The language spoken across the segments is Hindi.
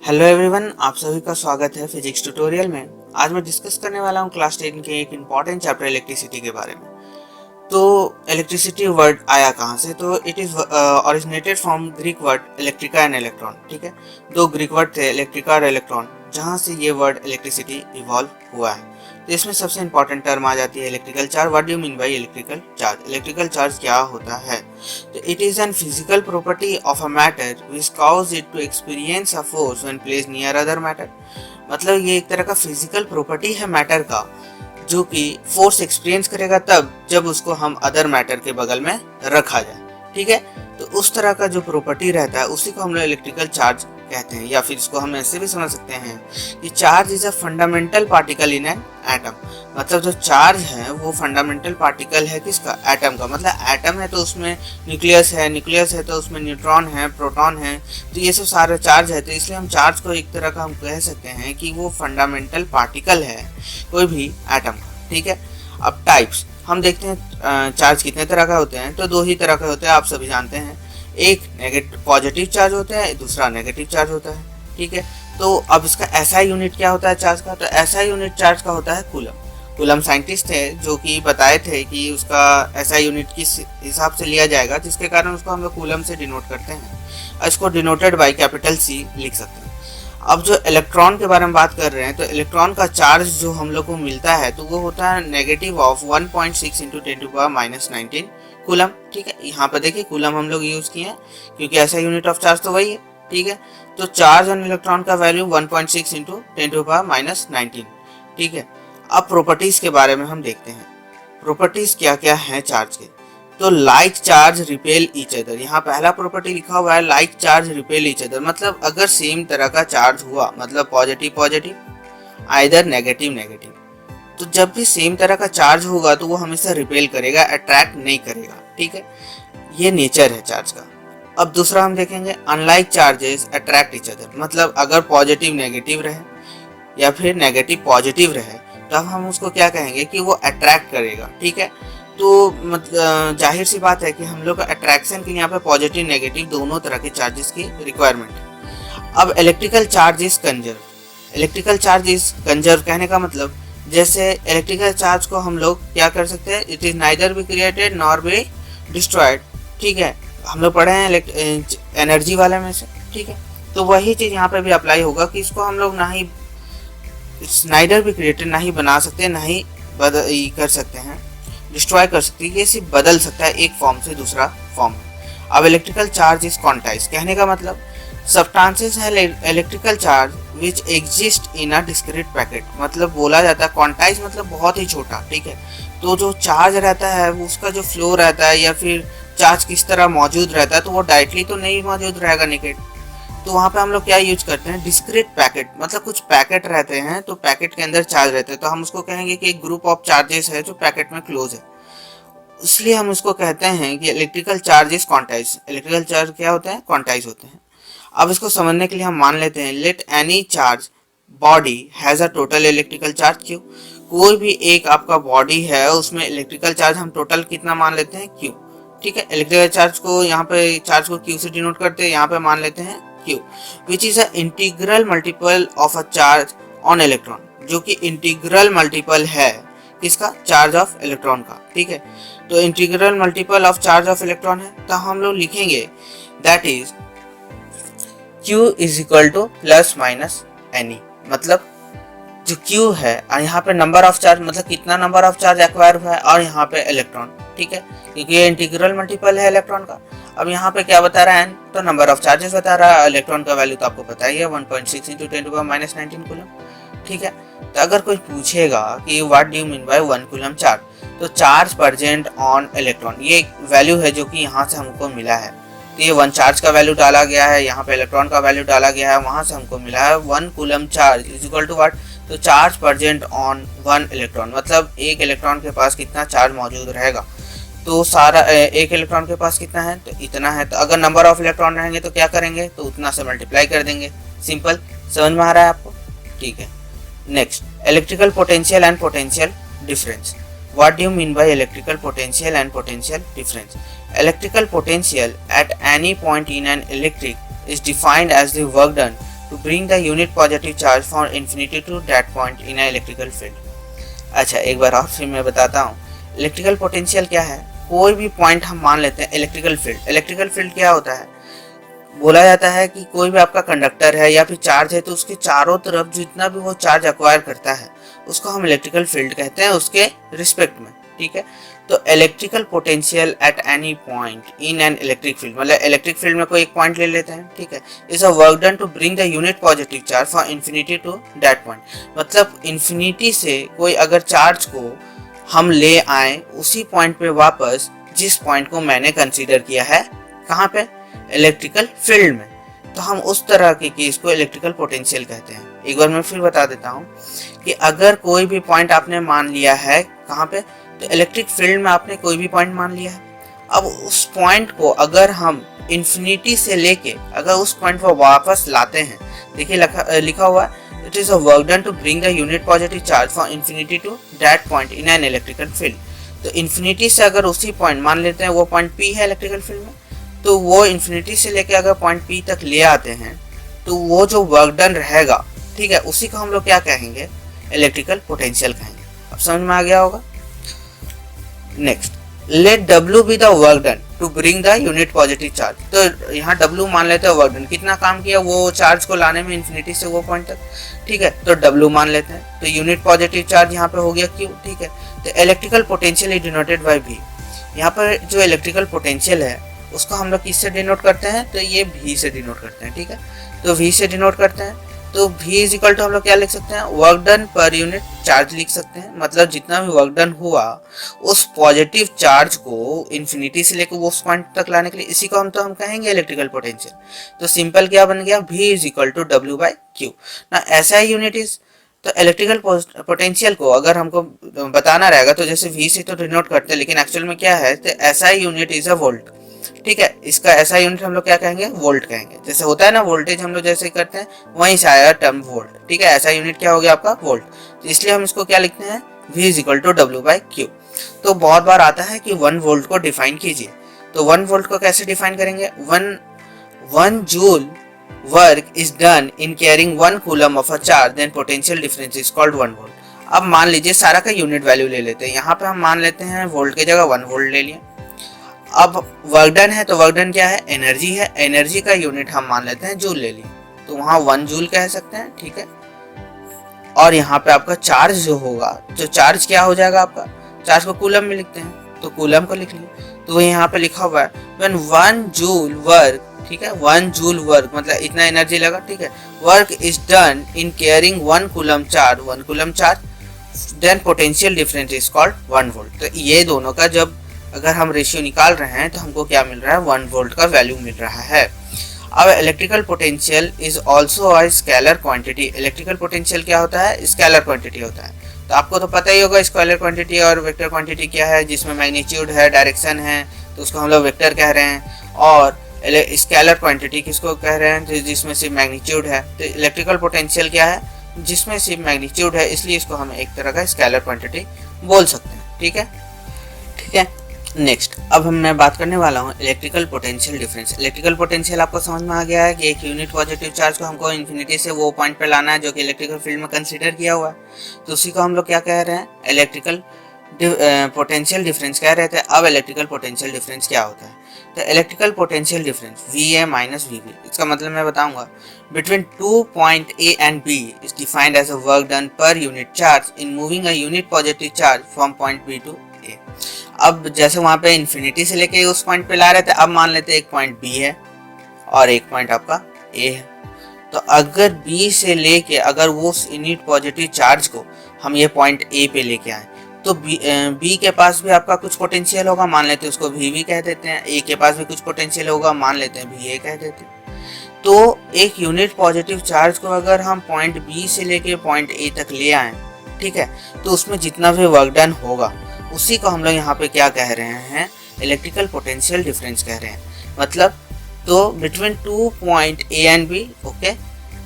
हेलो एवरीवन, आप सभी का स्वागत है फिजिक्स ट्यूटोरियल में। आज मैं डिस्कस करने वाला हूँ क्लास 10 के एक इम्पॉर्टेंट चैप्टर इलेक्ट्रिसिटी के बारे में। तो इलेक्ट्रिसिटी वर्ड आया कहाँ से? तो it is originated from Greek word electrica and electron. ठीक है, दो ग्रीक वर्ड थे इलेक्ट्रिका और इलेक्ट्रॉन, जहाँ से ये वर्ड इलेक्ट्रिसिटी इवॉल्व हुआ है। तो इसमें सबसे इंपॉर्टेंट टर्म आ जाती है electrical charge. What do you mean by electrical charge? Electrical charge क्या होता है? तो it is an physical property of a matter which cause it to experience a force when placed near other matter. मतलब ये एक तरह का फिजिकल प्रॉपर्टी है मैटर का, जो कि फोर्स एक्सपीरियंस करेगा तब जब उसको हम अदर मैटर के बगल में रखा जाए। ठीक है, तो उस तरह का जो प्रॉपर्टी रहता है उसी को हम लोग इलेक्ट्रिकल चार्ज कहते हैं, या फिर इसको हम ऐसे भी समझ सकते हैं कि charge is a fundamental particle in an atom. मतलब जो चार्ज है वो फंडामेंटल पार्टिकल है किसका? एटम का। मतलब एटम है तो उसमें न्यूक्लियस है तो उसमें न्यूट्रॉन है, प्रोटॉन है, तो ये सब सारे चार्ज है। तो इसलिए हम चार्ज को एक तरह का हम कह सकते हैं कि वो फंडामेंटल पार्टिकल है कोई भी एटम का। ठीक है, अब टाइप्स हम देखते हैं चार्ज कितने तरह का होते हैं। तो दो ही तरह के होते हैं, आप सभी जानते हैं। एक नेगेटिव पॉजिटिव चार्ज होता है, दूसरा नेगेटिव चार्ज होता है। ठीक है, तो अब इसका एसआई यूनिट क्या होता है चार्ज का? तो एसआई यूनिट चार्ज का होता है कूलम। कूलम साइंटिस्ट थे जो कि बताए थे कि उसका एसआई यूनिट किस हिसाब से लिया जाएगा, जिसके कारण उसको हम लोग कूलम से डिनोट करते हैं। इसको डिनोटेड बाई कैपिटल सी लिख सकते हैं। अब जो इलेक्ट्रॉन के बारे में बात कर रहे हैं, तो इलेक्ट्रॉन का चार्ज जो हम लोग को मिलता है तो वो होता है नेगेटिव ऑफ 1.6 × 10⁻⁹ कूलम। ठीक है, यहाँ पर देखिए कूलम हम लोग यूज किए हैं क्योंकि ऐसा यूनिट ऑफ चार्ज तो वही है। ठीक है, तो चार्ज ऑन इलेक्ट्रॉन का वैल्यू 1.6 × 10⁻⁹। ठीक है, अब प्रॉपर्टीज के बारे में हम देखते हैं। प्रॉपर्टीज क्या क्या है चार्ज के? तो like charge repel each other. यहाँ पहला प्रॉपर्टी लिखा हुआ है like charge repel each other. मतलब अगर सेम तरह का चार्ज हुआ, मतलब positive positive either negative negative, तो जब भी सेम तरह का चार्ज होगा तो वो हमेशा रिपेल करेगा, अट्रैक्ट नहीं करेगा। ठीक है, ये नेचर है चार्ज का। अब दूसरा हम देखेंगे unlike charges attract each other. मतलब अगर पॉजिटिव नेगेटिव रहे या फिर नेगेटिव पॉजिटिव रहे, तब हम उसको क्या कहेंगे कि वो अट्रैक्ट करेगा। ठीक है, तो मतलब जाहिर सी बात है कि हम लोग अट्रैक्शन के लिए यहाँ पे पॉजिटिव नेगेटिव दोनों तरह के चार्जेस की रिक्वायरमेंट है। अब electrical charge is conserve. Electrical charge is conserve कहने का मतलब, जैसे इलेक्ट्रिकल चार्ज को हम लोग क्या कर सकते हैं, it is neither be created nor be destroyed. ठीक है, हम लोग पढ़े हैं एनर्जी वाले में से। ठीक है, तो वही चीज यहाँ पे भी अप्लाई होगा कि इसको हम लोग ना ही नाइदर बी क्रिएटेड, ना ही बना सकते हैं, ना ही कर सकते हैं डिस्ट्रॉय कर सकती है। ये सिर्फ बदल सकता है एक फॉर्म से दूसरा फॉर्म में। अब इलेक्ट्रिकल चार्ज इज क्वांटाइज कहने का मतलब, सब्सटेंसेस है electrical charge which exist in a discrete packet. मतलब बोला जाता है क्वांटाइज मतलब बहुत ही छोटा। ठीक है, तो जो चार्ज रहता है उसका जो फ्लो रहता है या फिर चार्ज किस तरह मौजूद रहता है, तो वो डायरेक्टली तो नहीं मौजूद रहेगा नेकेड। तो वहाँ पे हम लोग क्या यूज करते हैं, डिस्क्रीट पैकेट। मतलब कुछ पैकेट रहते हैं तो पैकेट के अंदर चार्ज रहते हैं, तो हम उसको कहेंगे कि एक ग्रुप ऑफ चार्जेस है जो पैकेट में क्लोज है, इसलिए हम उसको कहते हैं कि electrical charge is quantize. Electrical charge क्या होते हैं? क्वांटाइज होते हैं। अब इसको समझने के लिए हम मान लेते हैं let any charge body has a total electrical charge Q. कोई भी एक आपका बॉडी है उसमें इलेक्ट्रिकल चार्ज हम टोटल कितना मान लेते हैं? क्यू। ठीक है, इलेक्ट्रिकल चार्ज को यहाँ पे चार्ज को क्यू से डिनोट करते हैं, यहाँ पे मान लेते हैं Q, which is a integral multiple of a charge on electron, जो कि इंटीग्रल मल्टीपल है किसका? चार्ज ऑफ इलेक्ट्रॉन का। ठीक है, तो integral multiple of charge of electron है, तो हम लोग लिखेंगे that is Q is equal two plus minus any. मतलब जो Q है यहाँ पे नंबर ऑफ चार्ज, मतलब कितना नंबर ऑफ चार्ज एक्वायर हुआ है, और यहाँ पे इलेक्ट्रॉन। ठीक है, क्योंकि ये इंटीग्रल मल्टीपल है इलेक्ट्रॉन का। अब यहाँ पे क्या बता रहा है, तो नंबर ऑफ चार्जेस बता रहा है। इलेक्ट्रॉन का वैल्यू तो आपको पता ही है 1.6 × 10⁻⁹ कूलम। ठीक है, तो अगर कोई पूछेगा कि what do you mean bye 1 coulomb charge, तो चार्ज प्रेजेंट ऑन इलेक्ट्रॉन ये एक वैल्यू है जो कि यहाँ से हमको मिला है। तो ये 1 चार्ज का वैल्यू डाला गया है, यहाँ पे इलेक्ट्रॉन का वैल्यू डाला गया है, वहां से हमको मिला है 1 coulomb charge is equal to what, तो चार्ज प्रेजेंट ऑन 1 इलेक्ट्रॉन। मतलब एक इलेक्ट्रॉन के पास कितना चार्ज मौजूद रहेगा, तो सारा एक इलेक्ट्रॉन के पास कितना है, तो इतना है। तो अगर नंबर ऑफ इलेक्ट्रॉन रहेंगे तो क्या करेंगे, तो उतना से मल्टीप्लाई कर देंगे। सिंपल, समझ में आ रहा है आपको? ठीक है, next electrical potential and potential difference. What do you mean by electrical potential and potential difference? Electrical potential at any point in an electric is defined as the work done to bring the unit positive charge from infinity to that point in a electrical field. अच्छा, एक बार और फिर मैं बताता हूँ। इलेक्ट्रिकल पोटेंशियल क्या है? कोई भी पॉइंट हम मान लेते हैं इलेक्ट्रिकल फील्ड। इलेक्ट्रिकल फील्ड क्या होता है? बोला जाता है कि कोई भी आपका कंडक्टर है या फिर चार्ज है तो उसके चारों तरफ जितना भी वो चार्ज एक्वायर करता है उसको हम इलेक्ट्रिकल फील्ड कहते हैं उसके रिस्पेक्ट में। ठीक है, तो electrical potential at any point in an electric field, मतलब इलेक्ट्रिक फील्ड में कोई एक पॉइंट ले लेते हैं, ठीक है, is a work done to bring the unit positive charge from infinity to that point. मतलब इन्फिनिटी से कोई अगर चार्ज को हम ले आए उसी पॉइंट पे वापस जिस पॉइंट को मैंने कंसीडर किया है, कहाँ पे? इलेक्ट्रिकल फील्ड में, तो हम उस तरह के केस को इलेक्ट्रिकल पोटेंशियल कहते हैं। एक बार मैं फिर बता देता हूँ कि अगर कोई भी पॉइंट आपने मान लिया है, कहाँ पे? तो इलेक्ट्रिक फील्ड में आपने कोई भी पॉइंट मान लिया है। अब उस पॉइंट को अगर हम इन्फिनिटी से लेके अगर उस पॉइंट पर वापस लाते हैं, देखिए लिखा हुआ है it is a work done to bring the unit positive charge from infinity to that point in an electrical field. तो इन्फिनिटी से अगर उसी पॉइंट मान लेते हैं वो पॉइंट पी है इलेक्ट्रिकल फील्ड में, तो वो इन्फिनिटी से लेके अगर पॉइंट पी तक ले आते हैं तो वो जो वर्क डन रहेगा, ठीक है, उसी को हम लोग क्या कहेंगे? इलेक्ट्रिकल पोटेंशियल कहेंगे। अब समझ में आ गया होगा। Next, let W be the work done to bring the unit positive charge. तो यहाँ W मान लेते हैं वर्क डन, कितना काम किया वो चार्ज को लाने में इन्फिनिटी से वो पॉइंट तक, ठीक है, तो W मान लेते हैं। तो यूनिट पॉजिटिव चार्ज यहाँ पे हो गया Q, ठीक है। तो electrical potential is denoted by V। यहाँ पर जो इलेक्ट्रिकल पोटेंशियल है उसको हम लोग किससे डिनोट करते हैं? तो ये V से डिनोट करते हैं, ठीक है। तो V से डिनोट करते हैं, तो V इज इक्वल टू हम लोग क्या लिख सकते हैं? Work done per unit charge लिख सकते हैं। मतलब जितना भी वर्क डन हुआ उस पॉजिटिव चार्ज को इन्फिनिटी से लेकर उस पॉइंट तक लाने के लिए, इसी को हम कहेंगे इलेक्ट्रिकल पोटेंशियल। तो सिंपल क्या बन गया? V is equal to W by Q ना, ऐसा ही यूनिट इज। तो इलेक्ट्रिकल पोटेंशियल को अगर हमको बताना रहेगा तो जैसे V से तो डिनोट करते हैं, लेकिन एक्चुअल में क्या है? तो ऐसा यूनिट इज अ वोल्ट, ठीक है। इसका ऐसा यूनिट हम लोग क्या कहेंगे? वोल्ट कहेंगे। जैसे होता है ना वोल्टेज हम लोग जैसे करते हैं, वहीं से आया टर्म वोल्ट, ठीक है। ऐसा यूनिट क्या हो गया आपका? वोल्ट। तो इसलिए हम इसको क्या लिखते हैं? V is equal to W by Q। तो बहुत बार आता है कि 1 वोल्ट को डिफाइन कीजिए, तो 1 वोल्ट को कैसे डिफाइन करेंगे? 1 joule work is done in carrying 1 coulomb of a charge, then potential difference is called 1 volt. अब मान लीजिए सारा का यूनिट वैल्यू ले लेते हैं। यहाँ पे हम मान लेते हैं वोल्ट की जगह 1 वोल्ट ले लिया। अब वर्क डन है तो वर्क डन क्या है? एनर्जी है। एनर्जी का यूनिट हम मान लेते हैं जूल ले लिए, तो वहाँ 1 जूल कह सकते हैं, ठीक है। और यहाँ पे आपका चार्ज जो होगा, तो चार्ज क्या हो जाएगा आपका? चार्ज को कूलम में लिखते हैं, तो कूलम को लिख लिए। तो यहाँ पे लिखा हुआ है व्हेन 1 जूल वर्क, ठीक है, 1 जूल वर्क मतलब इतना एनर्जी लगा, ठीक है। Work is done in carrying 1 coulomb charge, 1 coulomb charge, then potential difference is called 1 volt. तो ये दोनों का जब अगर हम रेशियो निकाल रहे हैं तो हमको क्या मिल रहा है? 1 वोल्ट का वैल्यू मिल रहा है। अब electrical potential is also a scalar quantity. Electrical potential क्या होता है? स्केलर क्वांटिटी होता है। तो आपको तो पता ही होगा स्केलर क्वांटिटी और वेक्टर क्वांटिटी क्या है, जिसमें मैग्नीट्यूड है, डायरेक्शन है, तो उसको हम लोग वेक्टर कह रहे हैं। और स्केलर क्वांटिटी किसको कह रहे हैं? तो जिसमें सिर्फ मैग्नीट्यूड है। तो इलेक्ट्रिकल पोटेंशियल क्या है? जिसमें सिर्फ मैग्नीट्यूड है, इसलिए इसको हम एक तरह का स्केलर क्वांटिटी बोल सकते हैं, ठीक है, ठीक है। नेक्स्ट, अब मैं बात करने वाला हूँ electrical potential difference. Electrical potential आपको समझ में आ गया है कि एक यूनिट पॉजिटिव चार्ज को हमको इन्फिनिटी से वो पॉइंट पे लाना है जो कि इलेक्ट्रिकल फील्ड में कंसीडर किया हुआ है, तो उसी को हम लोग क्या कह रहे हैं? इलेक्ट्रिकल पोटेंशियल डिफरेंस कह रहे थे। अब इलेक्ट्रिकल पोटेंशियल डिफरेंस क्या होता है? तो electrical potential difference VA minus VB, इसका मतलब मैं बताऊंगा, between 2 point A and B is defined as a work done per unit charge in moving a unit positive charge from point B to A। अब जैसे वहाँ पे इन्फिनिटी से लेके उस पॉइंट पे ला रहे थे, अब मान लेते हैं एक पॉइंट B है और एक पॉइंट आपका A है। तो अगर B से लेके अगर वो यूनिट पॉजिटिव चार्ज को हम ये पॉइंट A पे लेके आए, तो B के पास भी आपका कुछ पोटेंशियल होगा, मान लेते हैं उसको VB कह देते हैं। A के पास भी कुछ पोटेंशियल होगा, मान लेते हैं VA कह देते हैं। तो एक यूनिट पॉजिटिव चार्ज को अगर हम पॉइंट B से लेके पॉइंट A तक ले आए, ठीक है, तो उसमें जितना भी वर्क डन होगा उसी को हम लोग यहाँ पे क्या कह रहे हैं? इलेक्ट्रिकल पोटेंशियल डिफरेंस कह रहे हैं। मतलब तो between 2 point A and B, okay,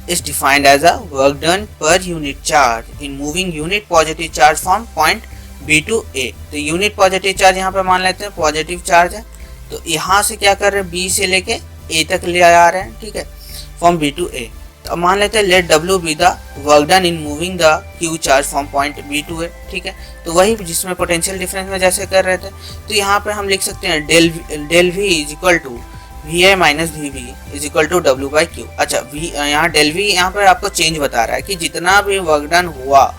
is defined as a work done per unit charge in moving unit positive charge from point B to A। तो यूनिट पॉजिटिव चार्ज यहाँ पे मान लेते हैं पॉजिटिव चार्ज है, तो यहाँ से क्या कर रहे हैं? B से लेके A तक ले आ रहे हैं, ठीक है, फ्रॉम B to A। तो अब मान लेते हैं let W be the work done in moving the Q charge from point B to A, ठीक है। तो वही जिसमें पोटेंशियल डिफरेंस में जैसे कर रहे थे, तो यहाँ पे हम लिख सकते हैं del V is equal to VA minus VB is equal to W by Q। अच्छा, यहाँ डेल V यहाँ पर आपको चेंज बता रहा है कि जितना भी वर्क डन हुआ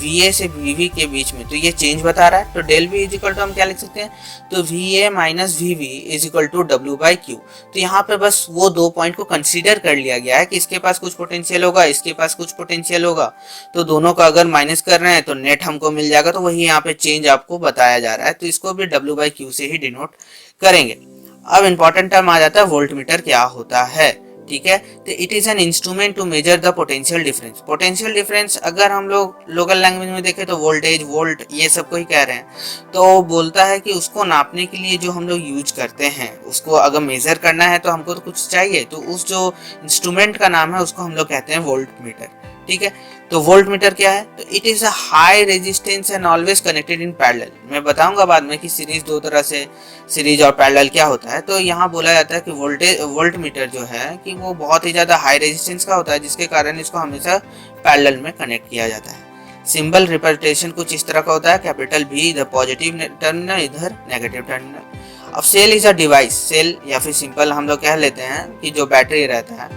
VA से VB के बीच में, तो ये चेंज बता रहा है। तो del V is equal to हम क्या लिख सकते हैं, तो VA minus VB is equal to W by Q। तो यहाँ पे बस वो दो पॉइंट को कंसीडर कर लिया गया है कि इसके पास कुछ पोटेंशियल होगा, इसके पास कुछ पोटेंशियल होगा, तो दोनों का अगर माइनस कर रहे हैं तो नेट हमको मिल जाएगा। तो वही यहाँ पे चेंज आपको बताया जा रहा है, तो इसको भी W बाई Q से ही डिनोट करेंगे। अब इंपॉर्टेंट टर्म आ जाता है वोल्टमीटर क्या होता है, ठीक है। तो it is an instrument to measure the potential difference. Potential difference अगर हम लोग लोकल लैंग्वेज में देखें तो वोल्टेज, वोल्ट, ये सब को ही कह रहे हैं। तो बोलता है कि उसको नापने के लिए जो हम लोग यूज करते हैं, उसको अगर मेजर करना है तो हमको तो कुछ चाहिए, तो उस जो इंस्ट्रूमेंट का नाम है उसको हम लोग कहते हैं वोल्टमीटर, ठीक है। तो वोल्टमीटर क्या है, तो it is a high resistance and always connected in parallel. मैं बताऊंगा बाद में कि सीरीज दो तरह से, सीरीज और पैरेलल क्या होता है। तो यहाँ बोला जाता है कि वोल्टमीटर जो है कि वो बहुत ही ज्यादा हाई रेजिस्टेंस का होता है, जिसके कारण इसको हमेशा पैरेलल में कनेक्ट किया जाता है। सिंबल रिप्रेजेंटेशन कुछ इस तरह का होता है, कैपिटल V इधर पॉजिटिव टर्मिनल, इधर नेगेटिव टर्मिनल। अब cell is a device, cell या फिर सिंपल हम लोग कह लेते हैं कि जो बैटरी रहता है,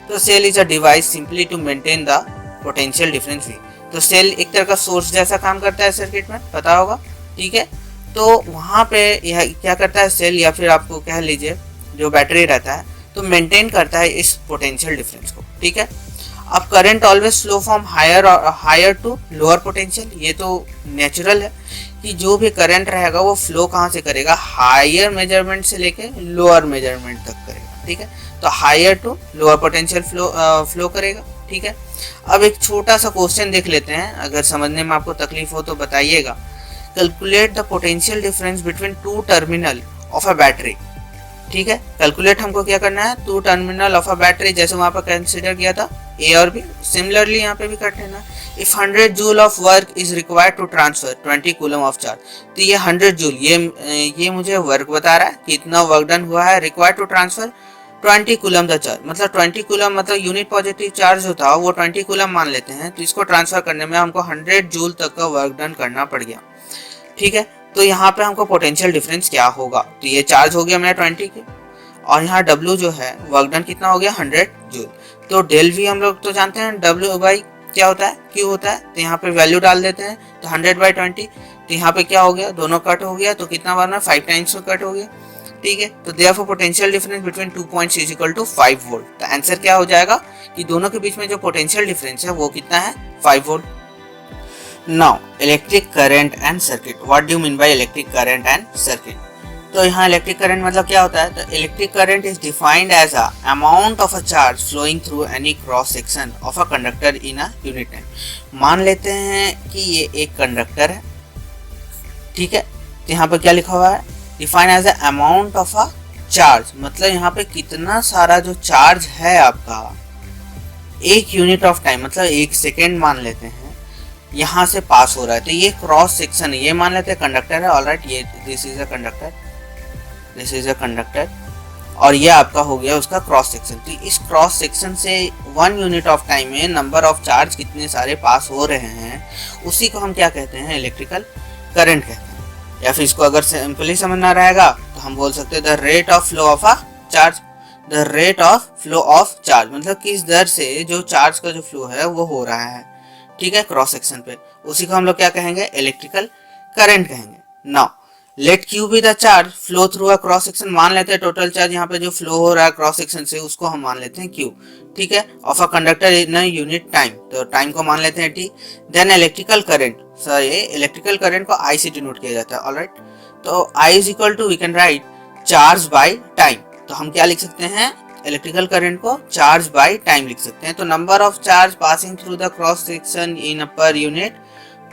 तो cell is a device simply to maintain the potential difference V। तो सेल एक तरह का सोर्स जैसा काम करता है सर्किट में, पता होगा, ठीक है। तो वहाँ पे यह क्या करता है सेल, या फिर आपको कह लीजिए जो बैटरी रहता है, तो मेंटेन करता है इस पोटेंशियल डिफरेंस को, ठीक है। अब current always flow from higher to lower potential. ये तो नेचुरल है कि जो भी करंट रहेगा वो फ्लो कहाँ से करेगा, हायर मेजरमेंट से लेके लोअर मेजरमेंट तक करेगा, ठीक है। तो higher to lower potential flow करेगा, ठीक है। अब एक छोटा सा क्वेश्चन देख लेते हैं, अगर समझने में आपको तकलीफ हो तो बताइएगा। Calculate the potential difference between two terminal of a battery, ठीक है। कैलकुलेट हमको क्या करना है, two terminal of a battery, जैसे वहां पर कंसीडर किया था A और B, सिमिलरली यहाँ पे भी कर लेना। If 100 joule of work is required to transfer 20 coulomb of charge, तो ये 100 जूल, ये मुझे वर्क बता रहा है कि इतना वर्क डन हुआ है, required to transfer 20 coulomb the charge, मतलब 20 कूलम मतलब यूनिट पॉजिटिव चार्ज होता है वो 20 कूलम मान लेते हैं। तो इसको ट्रांसफर करने में हमको 100 जूल तक का वर्क डन करना पड़ गया, ठीक है। तो यहाँ पे हमको पोटेंशियल डिफरेंस क्या होगा, तो ये चार्ज हो गया मेरा 20 के, और यहाँ W जो है वर्क डन कितना हो गया 100 जूल। तो डेल V हम लोग तो जानते हैं W बाई क्या होता है, Q होता है। तो यहाँ पे वैल्यू डाल देते हैं, तो 100 बाई 20, तो यहाँ पे क्या हो गया, दोनों कट हो गया, तो कितना बना 5 टाइम्स में कट हो गया, ठीक है। तो therefore potential difference between 2 points is equal to 5 volt. तो आंसर क्या हो जाएगा कि दोनों के बीच में जो पोटेंशियल डिफरेंस है वो कितना है, 5 volt. Now electric current and circuit, what do you mean by electric current and circuit. तो यहाँ इलेक्ट्रिक करंट मतलब क्या होता है, तो electric current is defined as a amount of a charge flowing through any cross section of a conductor in a unit time. मान लेते हैं कि ये एक कंडक्टर है, ठीक है। तो यहाँ पर क्या लिखा हुआ है, define as a amount of a charge, मतलब यहाँ पे कितना सारा जो चार्ज है आपका एक यूनिट ऑफ टाइम, मतलब 1 सेकेंड मान लेते हैं, यहाँ से पास हो रहा है। तो ये क्रॉस सेक्शन है, ये मान लेते हैं कंडक्टर है, ऑलराइट, ये this is a conductor, this is a conductor, और ये आपका हो गया उसका क्रॉस सेक्शन। तो इस क्रॉस सेक्शन से 1 यूनिट ऑफ टाइम में नंबर ऑफ चार्ज कितने सारे पास हो रहे हैं, उसी को हम क्या कहते हैं, इलेक्ट्रिकल करंट कहते हैं। या फिर इसको अगर सिंपली समझना रहेगा तो हम बोल सकते हैं the rate of flow of a charge, the rate of flow of charge, मतलब किस दर से जो चार्ज का जो फ्लो है वो हो रहा है, ठीक है, क्रॉस सेक्शन पे, उसी को हम लोग क्या कहेंगे, इलेक्ट्रिकल करंट कहेंगे। Now let Q be the charge flow through a cross section, मान लेते हैं टोटल चार्ज यहाँ पे जो फ्लो हो रहा है क्रॉस सेक्शन से उसको हम मान लेते हैं Q, ठीक है, of a conductor in a unit time, तो टाइम को मान लेते हैं T। Then electrical current, sorry electrical current को I से डिनोट किया जाता है, ऑलराइट। तो I is equal to we can write charge by time, तो हम क्या लिख सकते हैं, इलेक्ट्रिकल करंट को चार्ज बाय टाइम लिख सकते हैं। तो number of charge passing through the cross section in per unit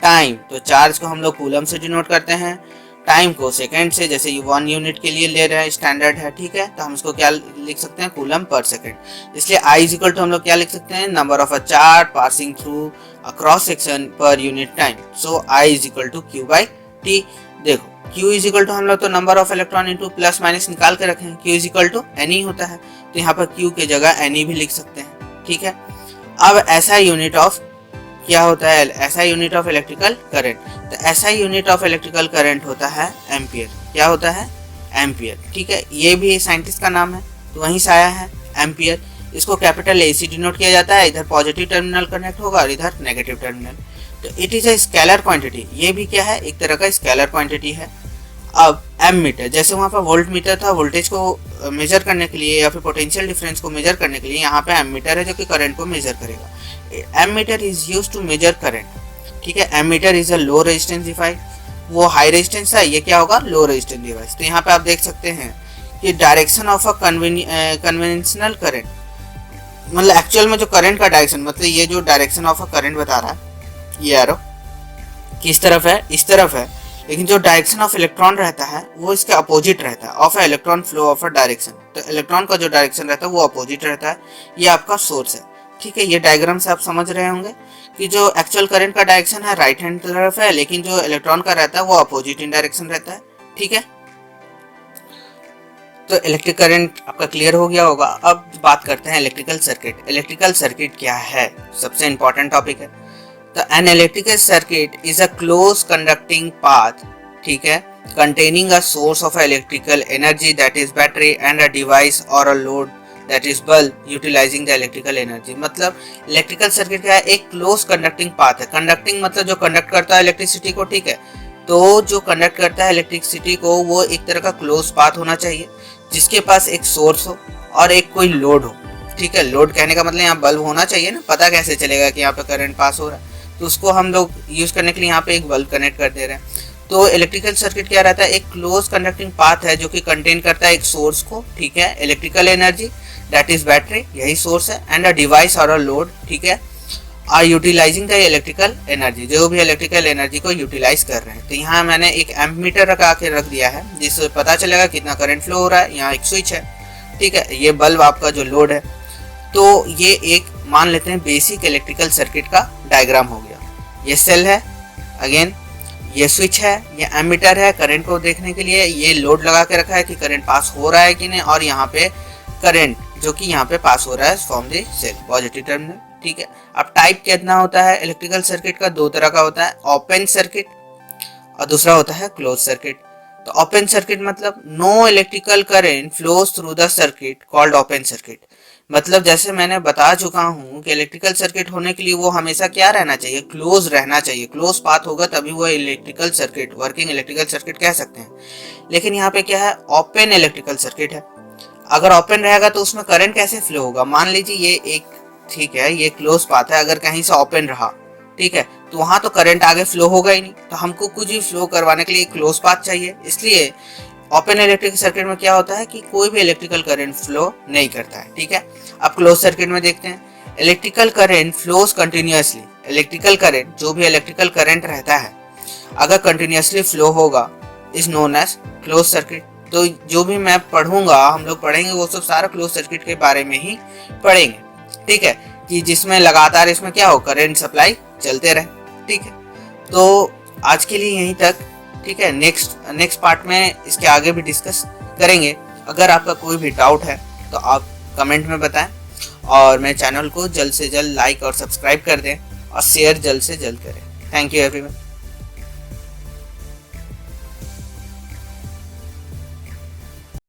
time, तो चार्ज को हम लोग कूलम से डिनोट करते हैं, टाइम को सेकंड से, जैसे 1 यूनिट के लिए ले रहे हैं स्टैंडर्ड है, ठीक है। तो हम इसको क्या लिख सकते हैं, कूलम पर सेकंड। इसलिए I इज इक्वल टू हम लोग क्या लिख सकते हैं, number of a charge passing through a cross section per unit time, so I is equal to Q by T। देखो Q इज इक्वल टू हम लोग तो number of electron into plus minus निकाल के रखे हैं, Q is equal to N होता है, तो यहाँ पर Q के जगह N भी लिख सकते हैं, ठीक है। अब ऐसा यूनिट ऑफ क्या होता है, ऐसा यूनिट ऑफ इलेक्ट्रिकल करंट, तो ऐसा यूनिट ऑफ इलेक्ट्रिकल करंट होता है एम्पियर। क्या होता है, एम्पियर। ठीक है, ये भी साइंटिस्ट का नाम है तो वहीं से आया है एम्पियर। इसको कैपिटल ए से डिनोट किया जाता है, इधर पॉजिटिव टर्मिनल कनेक्ट होगा और इधर नेगेटिव टर्मिनल। तो it is a scalar quantity, ये भी क्या है, एक तरह का स्केलर क्वांटिटी है। अब एम मीटर, जैसे वहाँ पर वोल्ट मीटर था वोल्टेज को मेजर करने के लिए या फिर पोटेंशियल डिफरेंस को मेजर करने के लिए, यहाँ पे एम मीटर है जो कि करंट को मेजर करेगा। Ammeter is use to measure current. ठीक है, ammeter is a low resistance device, वो हाई रेजिस्टेंस है, ये क्या होगा, लो रेजिस्टेंस डिवाइस। तो यहाँ पे आप देख सकते हैं कि direction of a conventional current, मतलब एक्चुअल में जो करंट का डायरेक्शन, मतलब ये जो डायरेक्शन ऑफ अ करंट बता रहा है ये एरो किस तरफ है, इस तरफ है, लेकिन जो डायरेक्शन ऑफ इलेक्ट्रॉन रहता है वो इसके अपोजिट रहता है of a electron flow of a direction. तो इलेक्ट्रॉन का जो डायरेक्शन रहता है वो अपोजिट रहता है, ये आपका सोर्स है। ठीक है, ये डायग्राम से आप समझ रहे होंगे कि जो एक्चुअल करंट का डायरेक्शन है राइट हैंड तरफ है, लेकिन जो इलेक्ट्रॉन का रहता है वो अपोजिट इन डायरेक्शन रहता है। ठीक है, तो इलेक्ट्रिक करंट आपका क्लियर हो गया होगा। अब बात करते हैं इलेक्ट्रिकल सर्किट। इलेक्ट्रिकल सर्किट क्या है, सबसे इंपॉर्टेंट टॉपिक है। तो an electrical circuit is a close conducting path, ठीक है, containing a source of electrical energy that is battery and a device or a load that is bulb utilizing the electrical energy। मतलब इलेक्ट्रिकल सर्किट क्या है, एक क्लोज कंडक्टिंग पाथ है। कंडक्टिंग मतलब जो कंडक्ट करता है इलेक्ट्रिसिटी को। ठीक है, तो जो कंडक्ट करता है इलेक्ट्रिसिटी को वो एक तरह का क्लोज पाथ होना चाहिए जिसके पास एक सोर्स हो और एक कोई लोड हो। ठीक है, लोड कहने का मतलब यहाँ बल्ब होना चाहिए ना, पता कैसे चलेगा कि यहाँ पे करंट पास हो रहा है, तो उसको हम लोग यूज करने के लिए यहाँ पे एक बल्ब कनेक्ट कर दे रहे हैं। तो इलेक्ट्रिकल सर्किट क्या रहता है, एक क्लोज कंडक्टिंग पाथ है जो कि कंटेन करता है एक सोर्स को। ठीक है, electrical energy that is battery, यही सोर्स है, एंड अ डिवाइस और अ लोड। ठीक है, are utilizing the electrical energy, जो भी इलेक्ट्रिकल एनर्जी को यूटिलाइज कर रहे हैं। तो यहाँ मैंने एक एम्पमीटर लगा के रख दिया है जिससे पता चलेगा कितना करंट फ्लो हो रहा है। यहाँ एक स्विच है। ठीक है, ये बल्ब आपका जो लोड है। तो ये एक मान लेते हैं बेसिक इलेक्ट्रिकल सर्किट का डायग्राम हो गया। ये सेल है, अगेन ये स्विच है, ये एमीटर है करंट को देखने के लिए, ये लोड लगा के रखा है कि करंट पास हो रहा है कि नहीं, और यहाँ पे करंट जो कि यहाँ पे पास हो रहा है from the cell, positive terminal. ठीक है, अब टाइप कितना होता है इलेक्ट्रिकल सर्किट का, दो तरह का होता है, ओपन सर्किट और दूसरा होता है क्लोज सर्किट। तो ओपन सर्किट मतलब no electrical current flows through the circuit called open circuit. मतलब जैसे मैंने बता चुका हूँ कि इलेक्ट्रिकल सर्किट होने के लिए वो हमेशा क्या रहना चाहिए, क्लोज रहना चाहिए। क्लोज पाथ होगा तभी वो electrical circuit, working electrical circuit कह सकते हैं। लेकिन यहाँ पे क्या है, ओपन इलेक्ट्रिकल सर्किट है। अगर ओपन रहेगा तो उसमें करंट कैसे फ्लो होगा, मान लीजिए ये एक, ठीक है, ये क्लोज पाथ है, अगर कहीं से ओपन रहा, ठीक है, तो वहां तो करंट आगे फ्लो होगा ही नहीं। तो हमको कुछ भी फ्लो करवाने के लिए क्लोज पाथ चाहिए, इसलिए ओपन इलेक्ट्रिक सर्किट में क्या होता है कि कोई भी इलेक्ट्रिकल करंट फ्लो नहीं करता है। ठीक है, अब क्लोज सर्किट में देखते हैं, electrical current flows continuously. Electrical current, जो भी इलेक्ट्रिकल करंट रहता है अगर कंटिन्यूअसली फ्लो होगा is known as close circuit. तो जो भी मैं पढ़ूंगा, हम लोग पढ़ेंगे, वो सब सारा क्लोज सर्किट के बारे में ही पढ़ेंगे। ठीक है, कि जिसमें लगातार इसमें क्या हो, करंट सप्लाई चलते रहे। ठीक है, तो आज के लिए यहीं तक। ठीक है, नेक्स्ट पार्ट में इसके आगे भी डिस्कस करेंगे। अगर आपका कोई भी डाउट है तो आप कमेंट में बताएं, और मेरे चैनल को जल्द से जल्द लाइक और सब्सक्राइब कर दें और शेयर जल्द से जल्द करें। Thank you everyone.